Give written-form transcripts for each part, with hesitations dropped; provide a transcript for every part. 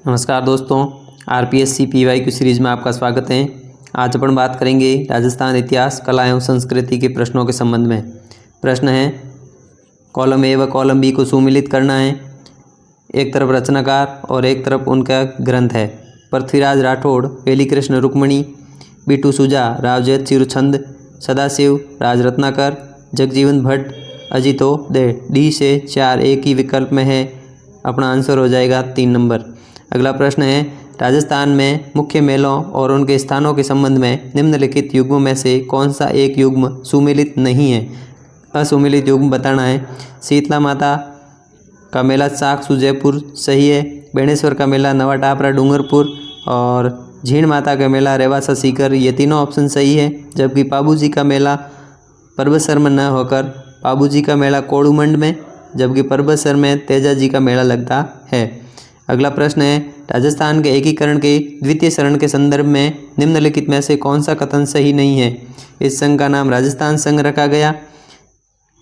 नमस्कार दोस्तों, RPSC PYQ series में आपका स्वागत है। आज अपन बात करेंगे राजस्थान इतिहास, कला एवं संस्कृति के प्रश्नों के संबंध में। प्रश्न है, कॉलम ए व कॉलम बी को सुमिलित करना है। एक तरफ रचनाकार और एक तरफ उनका ग्रंथ है। पृथ्वीराज राठौड़, वेली कृष्ण रुक्मणी, बीटू सुजा, रावजैत चिरुछंद, सदाशिव राजरत्नाकर, जगजीवन भट्ट, अजितोदय। डी से 4 एक ही विकल्प में है। अपना आंसर हो जाएगा 3 नंबर। अगला प्रश्न है, राजस्थान में मुख्य मेलों और उनके स्थानों के संबंध में निम्नलिखित युग्मों में से कौन सा एक युग्म सुमेलित नहीं है। असुमेलित युग्म बताना है। शीतला माता का मेला साकसू जयपुर सही है। बेणेश्वर का मेला नवा टापरा डूंगरपुर और झीण माता का मेला रेवासा सीकर, ये तीनों ऑप्शन सही है। जबकि पाबूजी का मेला परबतसर में न होकर पाबूजी का मेला कोड़ूमंड में, जबकि परबतसर में तेजा जी का मेला लगता है। अगला प्रश्न है, राजस्थान के एकीकरण के द्वितीय चरण के संदर्भ में निम्नलिखित में से कौन सा कथन सही नहीं है। इस संघ का नाम राजस्थान संघ रखा गया।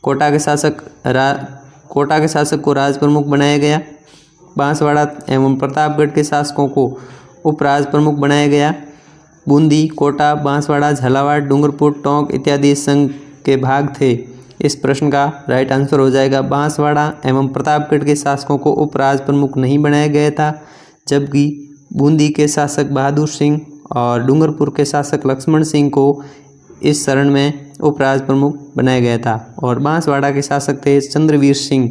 कोटा के शासक को राज प्रमुख बनाया गया। बांसवाड़ा एवं प्रतापगढ़ के शासकों को उप राज प्रमुख बनाया गया। बूंदी, कोटा, बांसवाड़ा, झालावाड़, डूंगरपुर, टोंक इत्यादि इस संघ के भाग थे। इस प्रश्न का राइट आंसर हो जाएगा बांसवाड़ा एवं प्रतापगढ़ के शासकों को उप राज प्रमुख नहीं बनाया गया था, जबकि बूंदी के शासक बहादुर सिंह और डूंगरपुर के शासक लक्ष्मण सिंह को इस चरण में उप राज प्रमुख बनाया गया था। और बांसवाड़ा के शासक थे चंद्रवीर सिंह,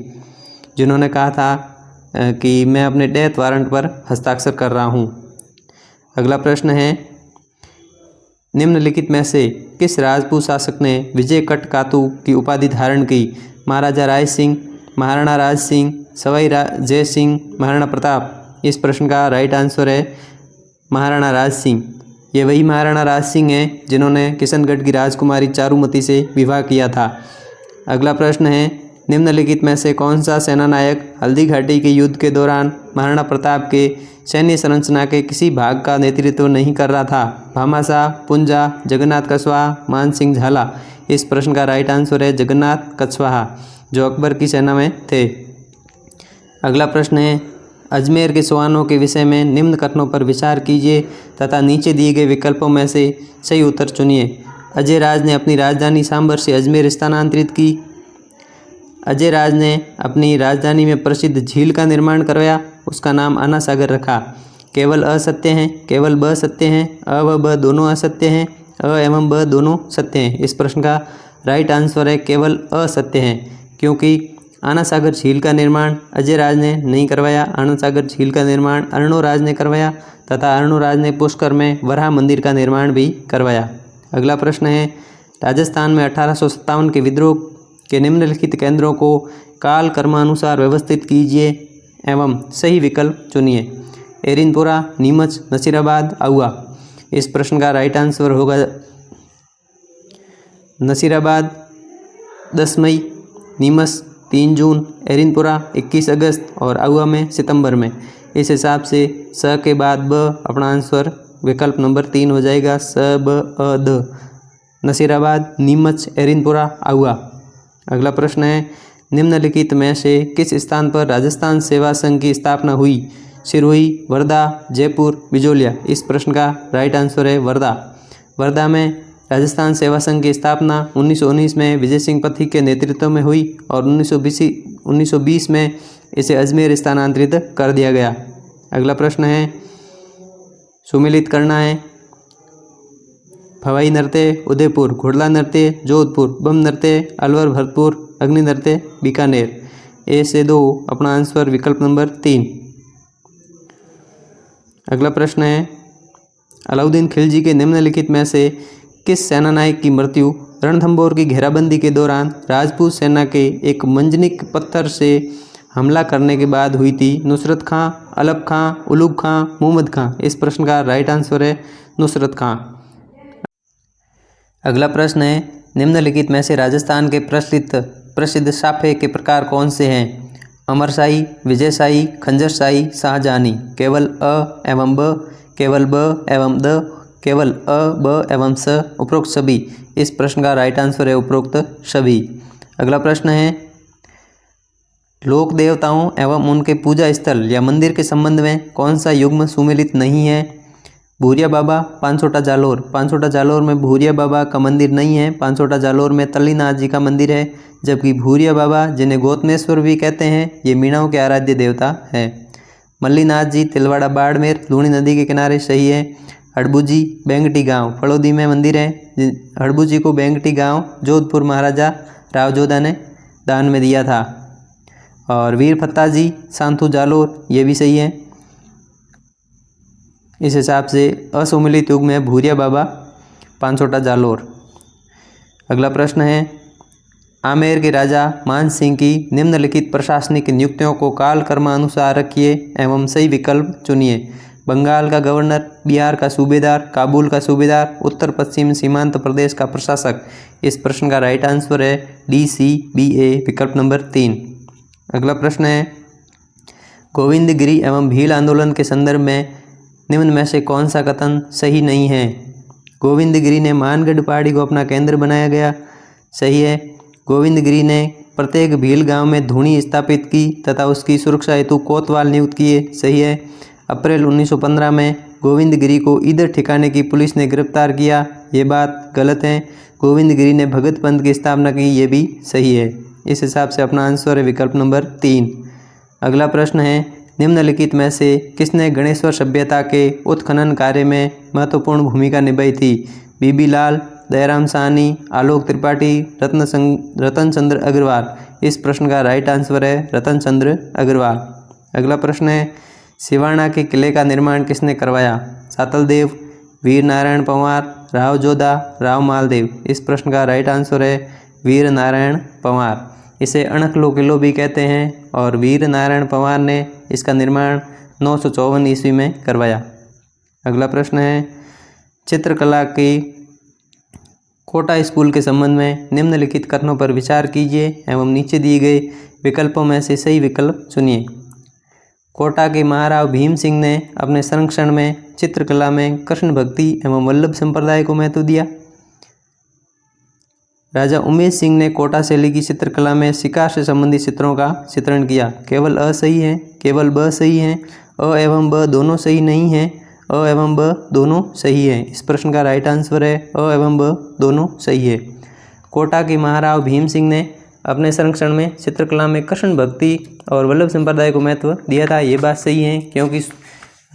जिन्होंने कहा था कि मैं अपने डेथ वारंट पर हस्ताक्षर कर रहा हूँ। अगला प्रश्न है, निम्नलिखित में से किस राजपूत शासक ने विजय कटकातु की उपाधि धारण की। महाराजा राय सिंह, महाराणा राज सिंह, सवाई जय सिंह, महाराणा प्रताप। इस प्रश्न का राइट आंसर है महाराणा राज सिंह। ये वही महाराणा राज सिंह हैं जिन्होंने किशनगढ़ की राजकुमारी चारुमती से विवाह किया था। अगला प्रश्न है, निम्नलिखित में से कौन सा सेनानायक हल्दी घाटी के युद्ध के दौरान महाराणा प्रताप के सैन्य संरचना के किसी भाग का नेतृत्व नहीं कर रहा था। भामाशाह, पुंजा, जगन्नाथ कछवाहा, मानसिंह झाला। इस प्रश्न का राइट आंसर है जगन्नाथ कछवाहा, जो अकबर की सेना में थे। अगला प्रश्न है, अजमेर के सुवानों के विषय में निम्न कथनों पर विचार कीजिए तथा नीचे दिए गए विकल्पों में से सही उत्तर चुनिए। अजय राज ने अपनी राजधानी सांभर से अजमेर स्थानांतरित की। अजय राज ने अपनी राजधानी में प्रसिद्ध झील का निर्माण करवाया, उसका नाम आना सागर रखा। केवल असत्य हैं, केवल ब सत्य हैं, अ व ब दोनों असत्य हैं, अ एवं ब दोनों सत्य हैं। इस प्रश्न का राइट आंसर है केवल असत्य हैं, क्योंकि आना सागर झील का निर्माण अजय राज ने नहीं करवाया। आना सागर झील का निर्माण अर्णोराज ने करवाया तथा अर्णोराज ने पुष्कर में वराह मंदिर का निर्माण भी करवाया। अगला प्रश्न है, राजस्थान में 1857 के विद्रोह के निम्नलिखित केंद्रों को काल क्रमानुसार व्यवस्थित कीजिए एवं सही विकल्प चुनिए। एरिनपुरा, नीमच, नसीराबाद, आउआ। इस प्रश्न का राइट आंसर होगा नसीराबाद 10 मई, नीमच 3 जून, एरिनपुरा 21 अगस्त और आउआ में सितंबर में। इस हिसाब से स के बाद ब, अपना आंसर विकल्प नंबर 3 हो जाएगा। स ब अ द, नसीराबाद, नीमच, एरिनपुरा, आउआ। अगला प्रश्न है, निम्नलिखित में से किस स्थान पर राजस्थान सेवा संघ की स्थापना हुई। सिरोही, वर्धा, जयपुर, बिजोलिया। इस प्रश्न का राइट आंसर है वर्धा। वर्धा में राजस्थान सेवा संघ की स्थापना 1919 में विजय सिंह पथिक के नेतृत्व में हुई और 1920 में इसे अजमेर स्थानांतरित कर दिया गया। अगला प्रश्न है, सुमेलित करना है। फवाई नृत्य उदयपुर, घुड़ला नृत्य जोधपुर, बम नृत्य अलवर भरतपुर, अग्नि नृत्य बीकानेर। ए से 2, अपना आंसर विकल्प नंबर 3। अगला प्रश्न है, अलाउद्दीन खिलजी के निम्नलिखित में से किस सेनानायक की मृत्यु रणथंभौर की घेराबंदी के दौरान राजपूत सेना के एक मंजनिक पत्थर से हमला करने के बाद हुई थी। नुसरत खां, अलप खां, उलूग खां, मुहम्मद खां। इस प्रश्न का राइट आंसर है नुसरत खां। अगला प्रश्न है, निम्नलिखित में से राजस्थान के प्रसिद्ध साफे के प्रकार कौन से हैं। अमरशाही, विजयशाही, खंजरशाही, शाहजहानी। केवल अ एवं ब, केवल ब एवं द, केवल अ ब एवं स, उपरोक्त सभी। इस प्रश्न का राइट आंसर है उपरोक्त सभी। अगला प्रश्न है, लोक देवताओं एवं उनके पूजा स्थल या मंदिर के संबंध में कौन सा युग्म सुमेलित नहीं है? भूरिया बाबा, पांचोटा जालोर। पांचोटा जालोर में भूरिया बाबा का मंदिर नहीं है। पांचोटा जालोर में तल्लीनाथ जी का मंदिर है, जबकि भूरिया बाबा, जिन्हें गौतमेश्वर भी कहते हैं, ये मीणाओं के आराध्य देवता है। मल्लीनाथ जी, तिलवाड़ा बाड़मेर, लूणी नदी के किनारे, सही है। हड़बूजी, बेंगटी गांव, फड़ौदी में मंदिर है। हड़बूजी को बेंगटी गांव जोधपुर महाराजा राव जोधा ने दान में दिया था। और वीर फत्ता जी, सांथू जालोर, ये भी सही है। इस हिसाब से असुमेलित युग में भूरिया बाबा, पांचोटा जालोर। अगला प्रश्न है, आमेर के राजा मान सिंह की निम्नलिखित प्रशासनिक नियुक्तियों को काल क्रमानुसार रखिए एवं सही विकल्प चुनिए। बंगाल का गवर्नर, बिहार का सूबेदार, काबुल का सूबेदार, उत्तर पश्चिम सीमांत प्रदेश का प्रशासक। इस प्रश्न का राइट आंसर है DCBA, विकल्प नंबर 3। अगला प्रश्न है, गोविंदगिरी एवं भील आंदोलन के संदर्भ में निम्न में से कौन सा कथन सही नहीं है? गोविंदगिरी ने मानगढ़ पहाड़ी को अपना केंद्र बनाया गया, सही है। गोविंदगिरी ने प्रत्येक भील गांव में धूनी स्थापित की तथा उसकी सुरक्षा हेतु कोतवाल नियुक्त किए, सही है। अप्रैल 1915 में गोविंदगिरी को ईदर ठिकाने की पुलिस ने गिरफ्तार किया, ये बात गलत है। गोविंदगिरी ने भगत पंथ की स्थापना की, ये भी सही है। इस हिसाब से अपना आंसर है विकल्प नंबर 3। अगला प्रश्न है, निम्नलिखित में से किसने गणेश्वर सभ्यता के उत्खनन कार्य में महत्वपूर्ण भूमिका निभाई थी? बीबी लाल, दयाराम साहनी, आलोक त्रिपाठी, रतन चंद्र अग्रवाल। इस प्रश्न का राइट आंसर है रतन चंद्र अग्रवाल। अगला प्रश्न है, सिवाना के किले का निर्माण किसने करवाया? सातलदेव, वीर नारायण पंवार, राव जोधा, राव मालदेव। इस प्रश्न का राइट आंसर है वीर नारायण पंवार। इसे अणखलो किलो भी कहते हैं और वीर नारायण पंवार ने इसका निर्माण 954 ईस्वी में करवाया। अगला प्रश्न है, चित्रकला की कोटा स्कूल के संबंध में निम्नलिखित कथनों पर विचार कीजिए एवं नीचे दिए गए विकल्पों में से सही विकल्प चुनिए। कोटा के महाराव भीम सिंह ने अपने संरक्षण में चित्रकला में कृष्ण भक्ति एवं वल्लभ संप्रदाय को महत्व दिया। राजा उमेश सिंह ने कोटा शैली की चित्रकला में शिकार से संबंधित चित्रों का चित्रण किया। केवल अ सही है, केवल ब सही है। अ एवं ब दोनों सही नहीं हैं। अ एवं ब दोनों सही है। इस प्रश्न का राइट आंसर है अ एवं ब दोनों सही है। कोटा के महाराव भीम सिंह ने अपने संरक्षण में चित्रकला में कृष्ण भक्ति और वल्लभ संप्रदाय को महत्व दिया था, ये बात सही है, क्योंकि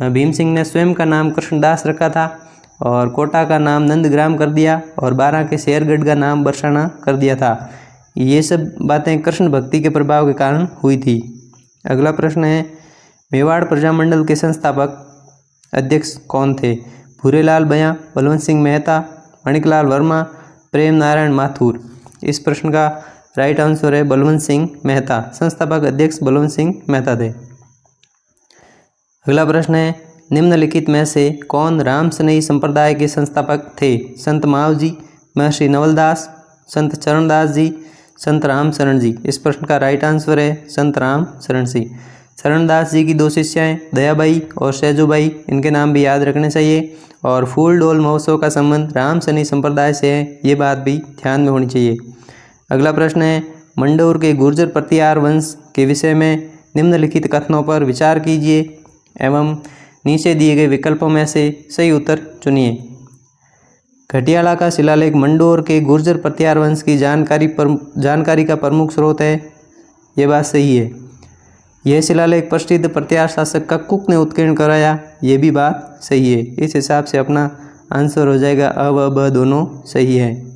भीम सिंह ने स्वयं का नाम कृष्णदास रखा था और कोटा का नाम नंदग्राम कर दिया और बारां के शेरगढ़ का नाम बरसाना कर दिया था। ये सब बातें कृष्ण भक्ति के प्रभाव के कारण हुई थी। अगला प्रश्न है, मेवाड़ प्रजामंडल के संस्थापक अध्यक्ष कौन थे? भूरेलाल भैया, बलवंत सिंह मेहता, माणिकलाल वर्मा, प्रेम नारायण माथुर। इस प्रश्न का राइट आंसर है बलवंत सिंह मेहता। संस्थापक अध्यक्ष बलवंत सिंह मेहता थे। अगला प्रश्न है, निम्नलिखित में से कौन रामसनेही संप्रदाय के संस्थापक थे? संत मावजी, महर्षि नवलदास, संत चरणदास जी, संत राम शरण जी। इस प्रश्न का राइट आंसर है संत राम शरण जी। चरणदास जी की 2 शिष्याएं दयाबाई और सैजोबाई, इनके नाम भी याद रखने चाहिए। और फूल डोल महोत्सव का संबंध रामसनेही संप्रदाय से है, ये बात भी ध्यान में होनी चाहिए। अगला प्रश्न है, मंडौर के गुर्जर प्रतिहार वंश के विषय में निम्नलिखित कथनों पर विचार कीजिए एवं नीचे दिए गए विकल्पों में से सही उत्तर चुनिए। घटियाला का शिलालेख मंडौर के गुर्जर प्रतिहार वंश की जानकारी का प्रमुख स्रोत है, ये बात सही है। यह शिलालेख प्रसिद्ध प्रतिहार शासक कक्कुक ने उत्कीर्ण कराया, ये भी बात सही है। इस हिसाब से अपना आंसर हो जाएगा अ व ब दोनों सही है।